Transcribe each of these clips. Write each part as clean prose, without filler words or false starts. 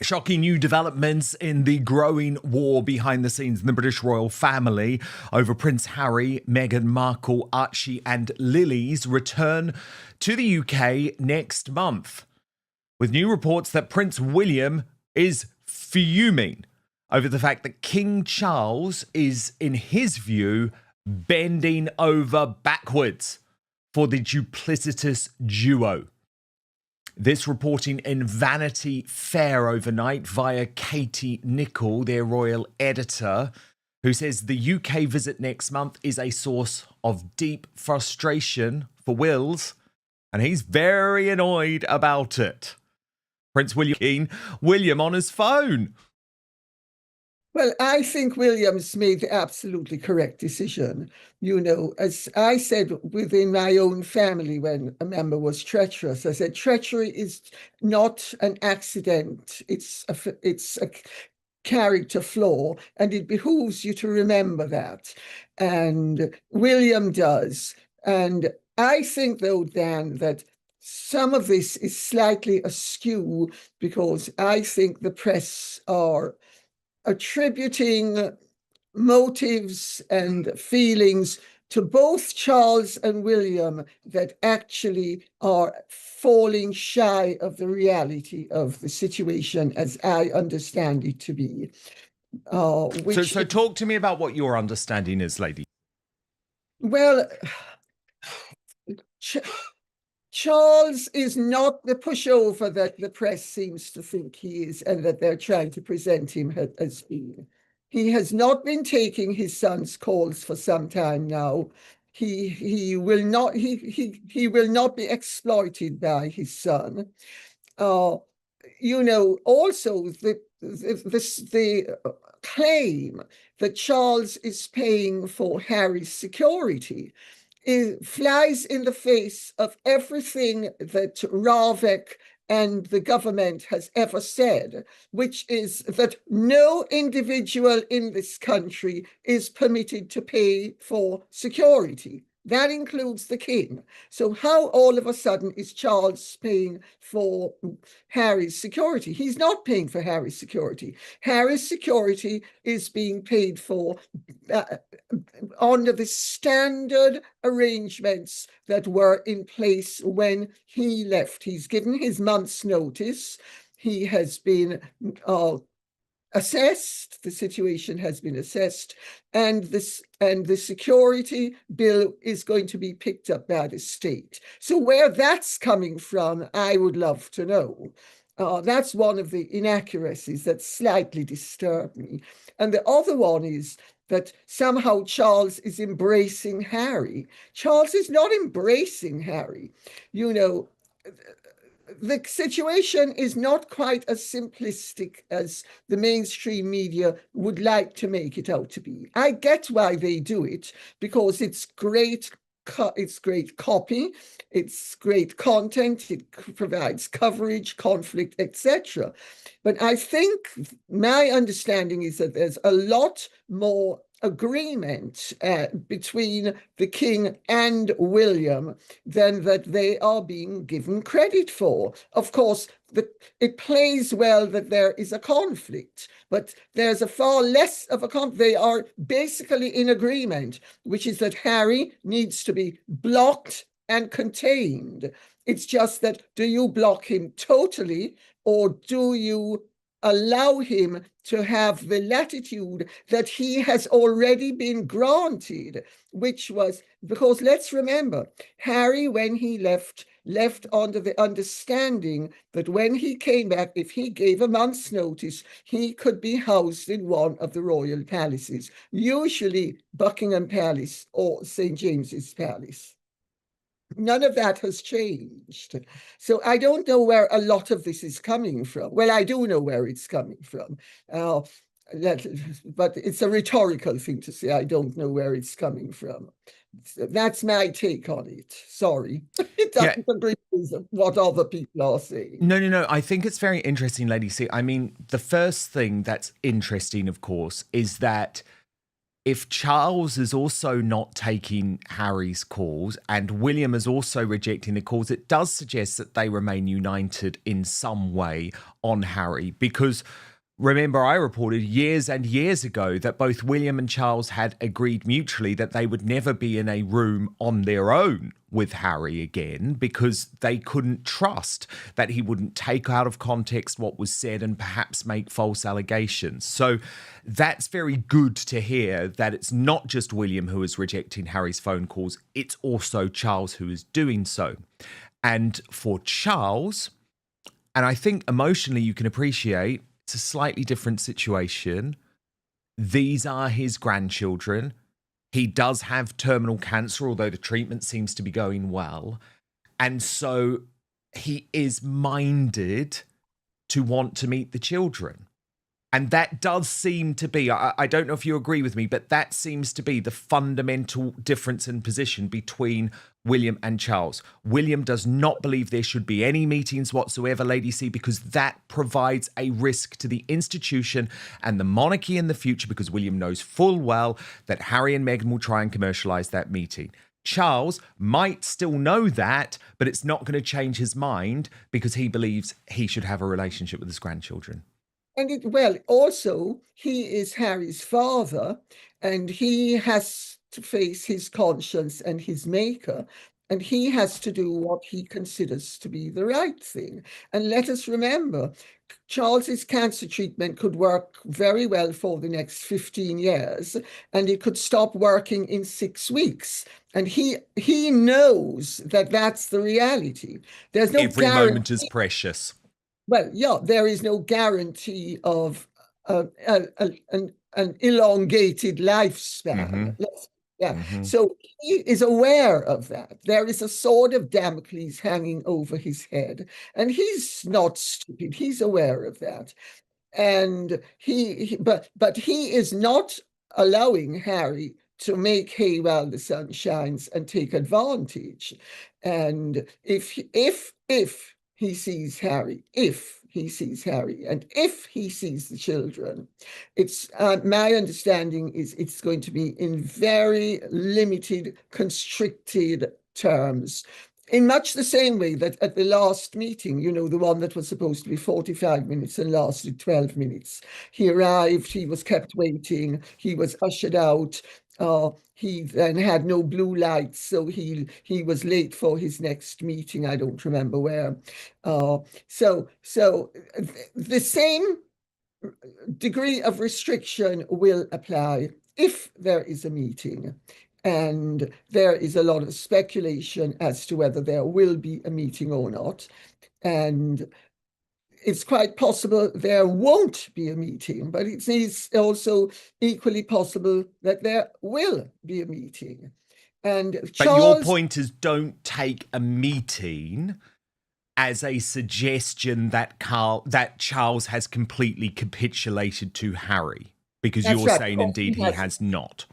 Shocking new developments in the growing war behind the scenes in the British royal family over Prince Harry, Meghan Markle, Archie, and Lily's return to the UK next month, with new reports that Prince William is fuming over the fact that King Charles is, in his view, bending over backwards for the duplicitous duo. This reporting in Vanity Fair overnight via Katie Nicholl, their royal editor, who says the UK visit next month is a source of deep frustration for Wills, and he's very annoyed about it. Prince William on his phone. Well, I think Williams made the absolutely correct decision. You know, as I said within my own family when a member was treacherous, I said, treachery is not an accident. It's a character flaw, and it behooves you to remember that. And William does. And I think, though, Dan, that some of this is slightly askew because I think the press are attributing motives and feelings to both Charles and William that actually are falling shy of the reality of the situation as I understand it to be. So talk to me about what your understanding is, lady. Well, Charles is not the pushover that the press seems to think he is and that they're trying to present him as being. He has not been taking his son's calls for some time now. He will not be exploited by his son. You know, also the claim that Charles is paying for Harry's security flies in the face of everything that Ravek and the government has ever said, which is that no individual in this country is permitted to pay for security. That includes the king. So how all of a sudden is Charles paying for Harry's security? He's not paying for Harry's security. Harry's security is being paid for under the standard arrangements that were in place when he left. He's given his month's notice. He has been assessed, the situation has been assessed, and the security bill is going to be picked up by the state. So where that's coming from, I would love to know. That's one of the inaccuracies that slightly disturb me. And the other one is that somehow Charles is embracing Harry. Charles is not embracing Harry. You know, the situation is not quite as simplistic as the mainstream media would like to make it out to be. I get why they do it, because it's great copy, it's great content, it provides coverage, conflict, etc. But I think my understanding is that there's a lot more agreement between the king and William than that they are being given credit for. Of course, it plays well that there is a conflict, but there's a far less of a conflict. They are basically in agreement, which is that Harry needs to be blocked and contained. It's just that, do you block him totally, or do you allow him to have the latitude that he has already been granted, which was, because let's remember, Harry, when he left under the understanding that when he came back, if he gave a month's notice, he could be housed in one of the royal palaces, usually Buckingham Palace or St. James's Palace. None of that has changed. So I don't know where a lot of this is coming from. Well, I do know where it's coming from. But it's a rhetorical thing to say, I don't know where it's coming from. That's my take on it. Sorry. It doesn't agree with what other people are saying. No. I think it's very interesting, Lady C. I mean, the first thing that's interesting, of course, is that if Charles is also not taking Harry's calls and William is also rejecting the calls, it does suggest that they remain united in some way on Harry. Because remember, I reported years and years ago that both William and Charles had agreed mutually that they would never be in a room on their own with Harry again because they couldn't trust that he wouldn't take out of context what was said and perhaps make false allegations. So that's very good to hear that it's not just William who is rejecting Harry's phone calls, it's also Charles who is doing so. And for Charles, and I think emotionally you can appreciate, it's a slightly different situation. These are his grandchildren. He does have terminal cancer, although the treatment seems to be going well. And so he is minded to want to meet the children. And that does seem to be, I don't know if you agree with me, but that seems to be the fundamental difference in position between William and Charles. William does not believe there should be any meetings whatsoever, Lady C, because that provides a risk to the institution and the monarchy in the future, because William knows full well that Harry and Meghan will try and commercialise that meeting. Charles might still know that, but it's not going to change his mind because he believes he should have a relationship with his grandchildren. And also, he is Harry's father, and he has to face his conscience and his maker, and he has to do what he considers to be the right thing. And let us remember, Charles's cancer treatment could work very well for the next 15 years, and it could stop working in 6 weeks. And he knows that that's the reality. There's no Every moment is precious. Well, yeah, there is no guarantee of an elongated lifespan. So he is aware of that. There is a sword of Damocles hanging over his head, and he's not stupid. He's aware of that, and but he is not allowing Harry to make hay while the sun shines and take advantage. And if he sees Harry, and if he sees the children, it's my understanding is it's going to be in very limited, constricted terms. In much the same way that at the last meeting, the one that was supposed to be 45 minutes and lasted 12 minutes, he arrived, he was kept waiting, he was ushered out. He then had no blue lights, so he was late for his next meeting. I don't remember where. So the same degree of restriction will apply if there is a meeting. And there is a lot of speculation as to whether there will be a meeting or not. And it's quite possible there won't be a meeting, but it is also equally possible that there will be a meeting. And But your point is, don't take a meeting as a suggestion that Charles has completely capitulated to Harry, because you're saying indeed he has not.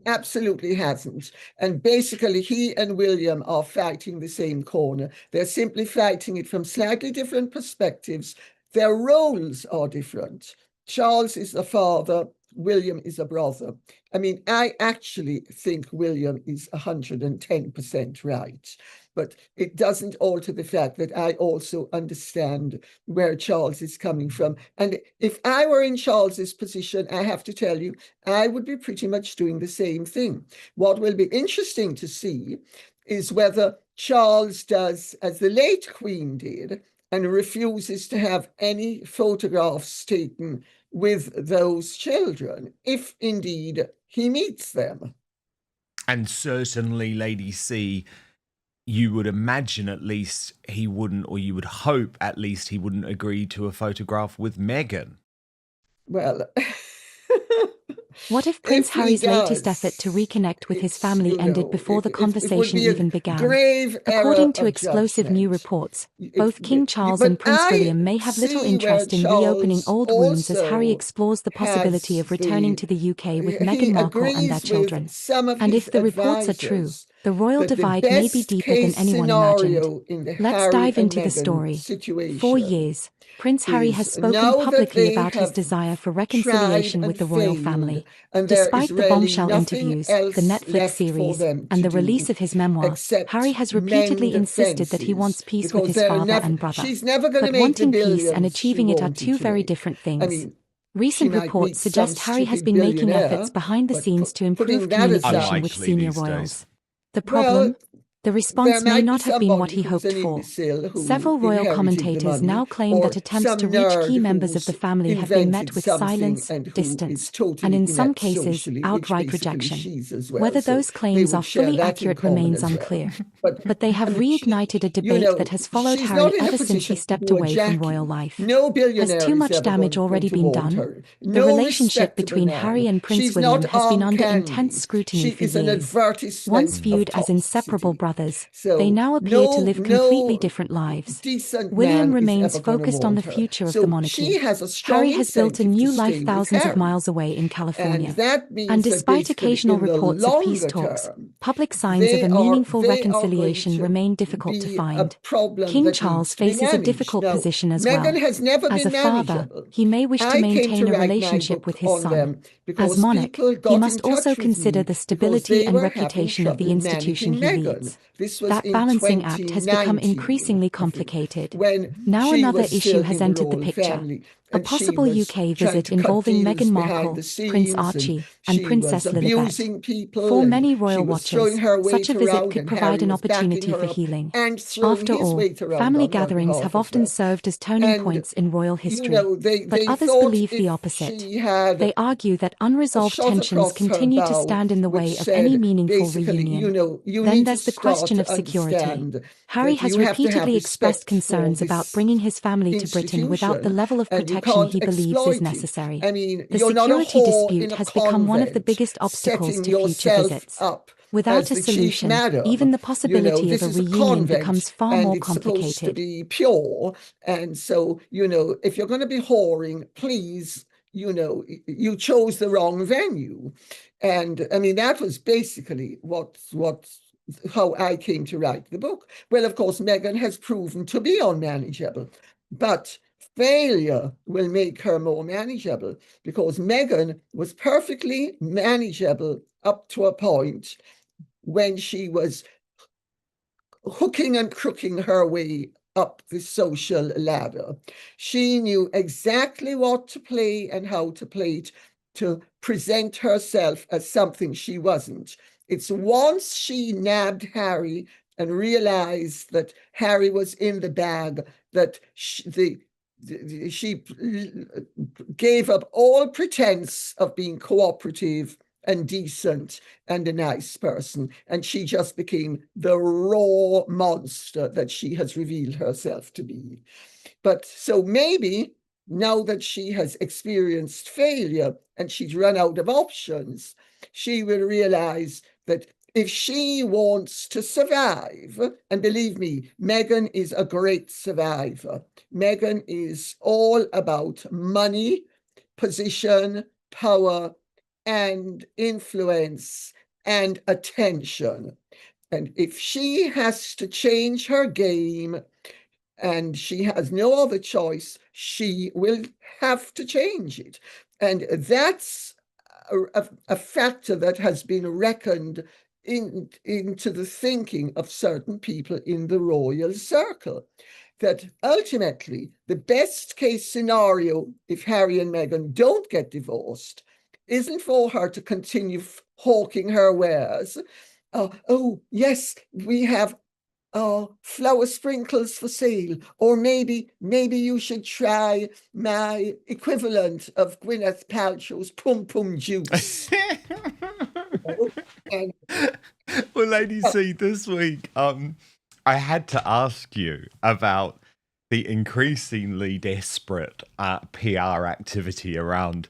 Absolutely hasn't. And basically, he and William are fighting the same corner. They're simply fighting it from slightly different perspectives. Their roles are different. Charles is a father, William is a brother. I mean, I actually think William is 110% right. But it doesn't alter the fact that I also understand where Charles is coming from. And if I were in Charles's position, I have to tell you, I would be pretty much doing the same thing. What will be interesting to see is whether Charles does as the late Queen did and refuses to have any photographs taken with those children, if indeed he meets them. And certainly, Lady C, you would imagine at least he wouldn't, or you would hope at least he wouldn't agree to a photograph with Meghan. Well, what if Prince Harry's latest effort to reconnect with his family ended before the conversation even began? According to explosive new reports, both King Charles and Prince William may have little interest in reopening old wounds as Harry explores the possibility of returning to the UK with Meghan Markle and their children. And if the reports are true, The royal divide may be deeper than anyone imagined. Let's dive into the story. For years, Prince Harry has spoken publicly about his desire for reconciliation with the royal family. Despite the bombshell interviews, the Netflix series, and the release of his memoir, Harry has repeatedly insisted that he wants peace with his father and brother. But wanting peace and achieving it are two very different things. Recent reports suggest Harry has been making efforts behind the scenes to improve communication with senior royals. The problem? The response may not have been what he hoped for. Several royal commentators now claim that attempts to reach key members of the family have been met with silence, distance, and in some cases, outright rejection. Whether those claims are fully accurate remains unclear. But they have reignited a debate that has followed Harry ever since he stepped away from royal life. Has too much damage already been done? The relationship between Harry and Prince William has been under intense scrutiny for years. Once viewed as inseparable brothers, they now appear to live completely different lives. William remains focused on the future of the monarchy. Harry has built a new life thousands of miles away in California. And despite occasional reports of peace talks, public signs of a meaningful reconciliation remain difficult to find. King Charles faces a difficult position as well. As a father, he may wish to maintain a relationship with his son. As monarch, he must also consider the stability and reputation of the institution he leads. That balancing act has become increasingly complicated. Now another issue has entered the picture. A possible UK visit involving Meghan Markle, Prince Archie, and Princess Lilibet. For many royal watchers, such a visit could provide an opportunity for healing. After all, family gatherings have often served as turning points in royal history. But others believe the opposite. They argue that unresolved tensions continue to stand in the way of any meaningful reunion. Then there's the question of security. Harry has repeatedly expressed concerns about bringing his family to Britain without the level of protection he believes is necessary. The security dispute has become one of the biggest obstacles to future visits. Without a solution, even the possibility of a reunion becomes far more complicated. It's supposed to be pure, and so, if you're going to be whoring, please, you chose the wrong venue. And that was basically how I came to write the book. Well, of course, Meghan has proven to be unmanageable, but failure will make her more manageable, because Meghan was perfectly manageable up to a point when she was hooking and crooking her way up the social ladder. She knew exactly what to play and how to play it to present herself as something she wasn't. It's once she nabbed Harry and realized that Harry was in the bag that she gave up all pretense of being cooperative and decent and a nice person, and she just became the raw monster that she has revealed herself to be. But so maybe now that she has experienced failure and she's run out of options, she will realize that if she wants to survive, and believe me, Meghan is a great survivor. Meghan is all about money, position, power, and influence, and attention. And if she has to change her game, and she has no other choice, she will have to change it. And that's a factor that has been reckoned into the thinking of certain people in the royal circle, that ultimately the best case scenario, if Harry and Meghan don't get divorced, isn't for her to continue hawking her wares. Oh, yes, we have flower sprinkles for sale, or maybe you should try my equivalent of Gwyneth Paltrow's Pum Pum Juice. Well, Lady C, this week, I had to ask you about the increasingly desperate PR activity around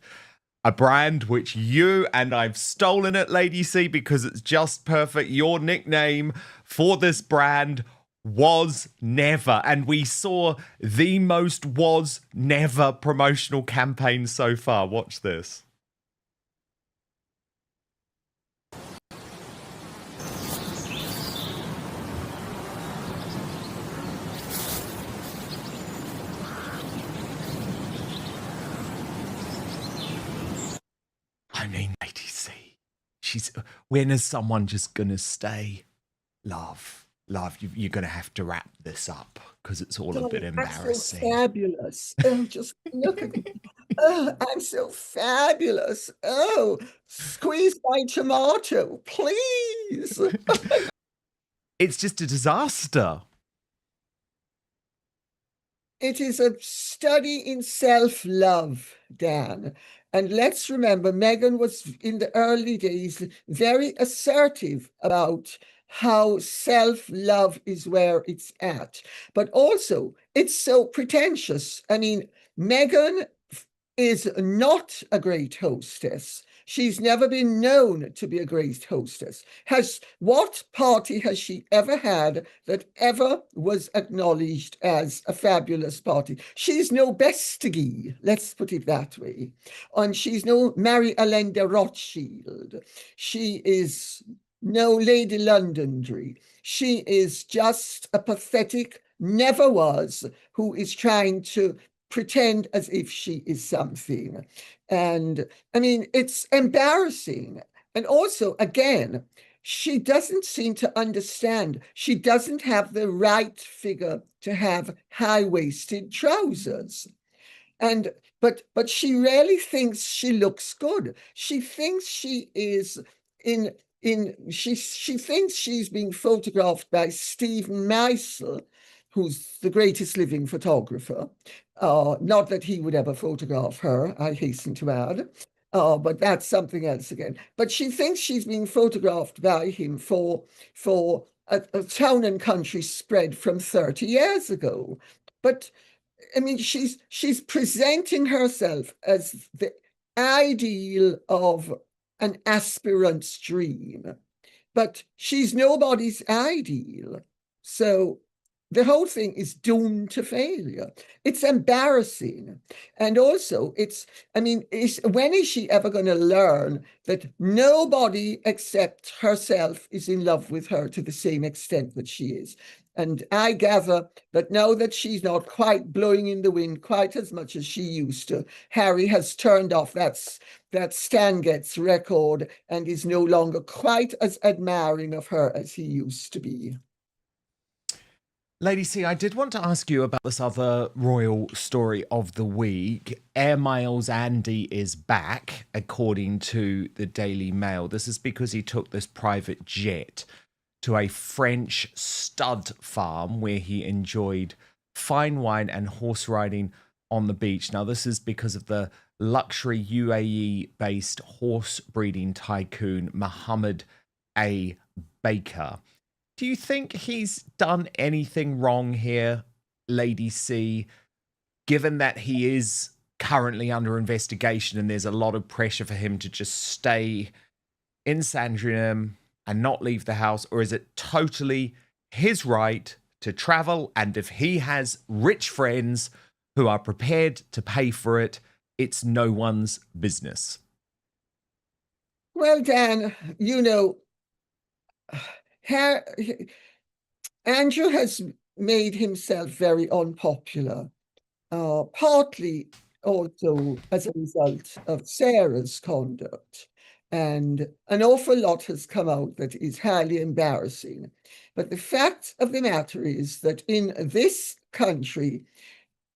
a brand which you, and I've stolen it, Lady C, because it's just perfect. Your nickname for this brand was Never. And we saw the most was never promotional campaign so far. Watch this. I mean, Lady C, when is someone just going to stay? Love, you're going to have to wrap this up because it's all a bit embarrassing. I'm so fabulous. Oh, just look at me. Oh, I'm so fabulous. Oh, squeeze my tomato, please. It's just a disaster. It is a study in self-love, Dan. And let's remember, Meghan was in the early days very assertive about how self-love is where it's at. But also, it's so pretentious. I mean, Meghan is not a great hostess. She's never been known to be a great hostess. What party has she ever had that ever was acknowledged as a fabulous party? She's no Bestige, let's put it that way. And she's no Mary Ellen de Rothschild. She is no Lady Londonderry. She is just a pathetic, never was, who is trying to pretend as if she is something. And I mean, it's embarrassing. And also, again, she doesn't seem to understand. She doesn't have the right figure to have high-waisted trousers. And but she really thinks she looks good. She thinks she is she thinks she's being photographed by Stephen Meisel, who's the greatest living photographer. Not that he would ever photograph her, I hasten to add. But that's something else again. But she thinks she's being photographed by him for a town and country spread from 30 years ago. But I mean, she's presenting herself as the ideal of an aspirant's dream, but she's nobody's ideal. So the whole thing is doomed to failure. It's embarrassing. And also, when is she ever going to learn that nobody except herself is in love with her to the same extent that she is? And I gather that now that she's not quite blowing in the wind quite as much as she used to, Harry has turned off that Stan Getz record and is no longer quite as admiring of her as he used to be. Lady C, I did want to ask you about this other royal story of the week. Air Mail's Andy is back, according to the Daily Mail. This is because he took this private jet to a French stud farm where he enjoyed fine wine and horse riding on the beach. Now, this is because of the luxury UAE-based horse breeding tycoon Mohammed A. Baker. Do you think he's done anything wrong here, Lady C, given that he is currently under investigation and there's a lot of pressure for him to just stay in Sandringham and not leave the house? Or is it totally his right to travel? And if he has rich friends who are prepared to pay for it, it's no one's business? Well, Dan, Andrew has made himself very unpopular, partly also as a result of Sarah's conduct. And an awful lot has come out that is highly embarrassing. But the fact of the matter is that in this country,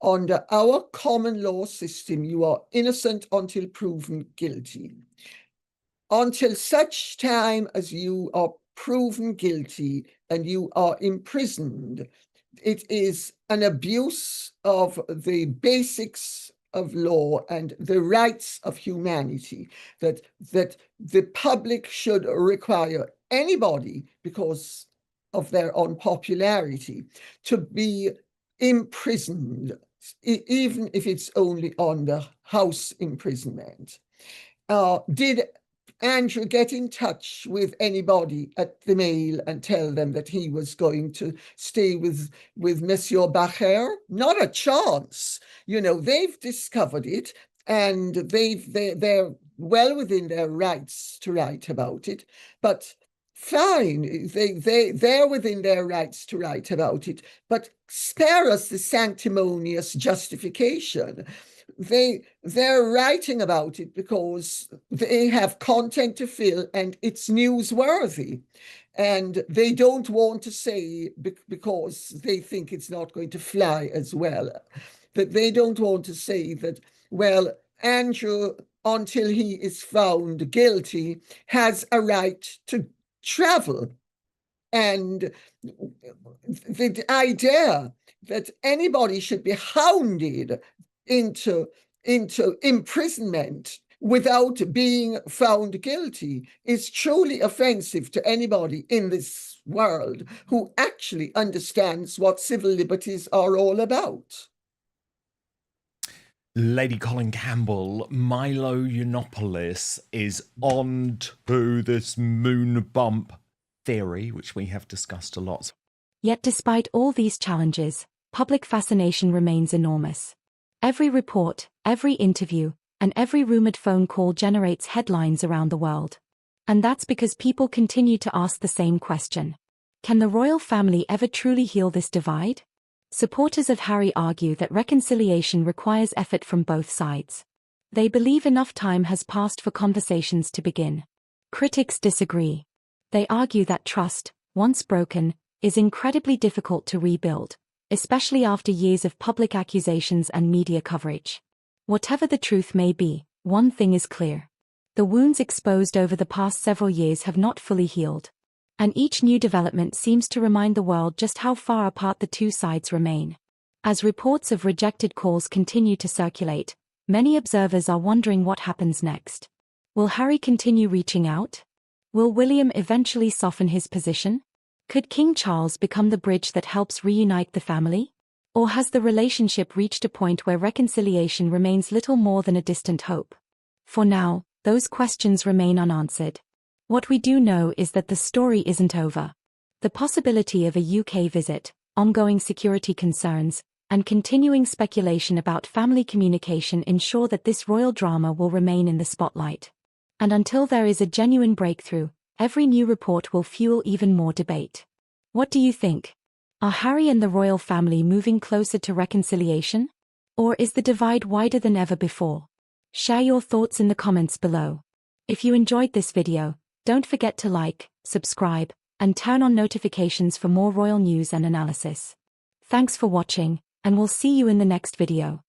under our common law system, you are innocent until proven guilty. Until such time as you are proven guilty and you are imprisoned, it is an abuse of the basics of law and the rights of humanity that the public should require anybody, because of their unpopularity, to be imprisoned, even if it's only under house imprisonment. Did Andrew get in touch with anybody at the Mail and tell them that he was going to stay with Monsieur Bacher? Not a chance. They've discovered it, and they're well within their rights to write about it. But fine, they're within their rights to write about it. But spare us the sanctimonious justification. they're writing about it because they have content to fill and it's newsworthy. And they don't want to say, because they think it's not going to fly as well, that they don't want to say that, well, Andrew, until he is found guilty, has a right to travel. And the idea that anybody should be hounded into imprisonment without being found guilty is truly offensive to anybody in this world who actually understands what civil liberties are all about. Lady Colin Campbell, Milo Yiannopoulos is on to this moon bump theory, which we have discussed a lot. Yet despite all these challenges, public fascination remains enormous. Every report, every interview, and every rumored phone call generates headlines around the world. And that's because people continue to ask the same question. Can the royal family ever truly heal this divide? Supporters of Harry argue that reconciliation requires effort from both sides. They believe enough time has passed for conversations to begin. Critics disagree. They argue that trust, once broken, is incredibly difficult to rebuild, especially after years of public accusations and media coverage. Whatever the truth may be, one thing is clear. The wounds exposed over the past several years have not fully healed. And each new development seems to remind the world just how far apart the two sides remain. As reports of rejected calls continue to circulate, many observers are wondering what happens next. Will Harry continue reaching out? Will William eventually soften his position? Could King Charles become the bridge that helps reunite the family? Or has the relationship reached a point where reconciliation remains little more than a distant hope? For now, those questions remain unanswered. What we do know is that the story isn't over. The possibility of a UK visit, ongoing security concerns, and continuing speculation about family communication ensure that this royal drama will remain in the spotlight. And until there is a genuine breakthrough, every new report will fuel even more debate. What do you think? Are Harry and the royal family moving closer to reconciliation? Or is the divide wider than ever before? Share your thoughts in the comments below. If you enjoyed this video, don't forget to like, subscribe, and turn on notifications for more royal news and analysis. Thanks for watching, and we'll see you in the next video.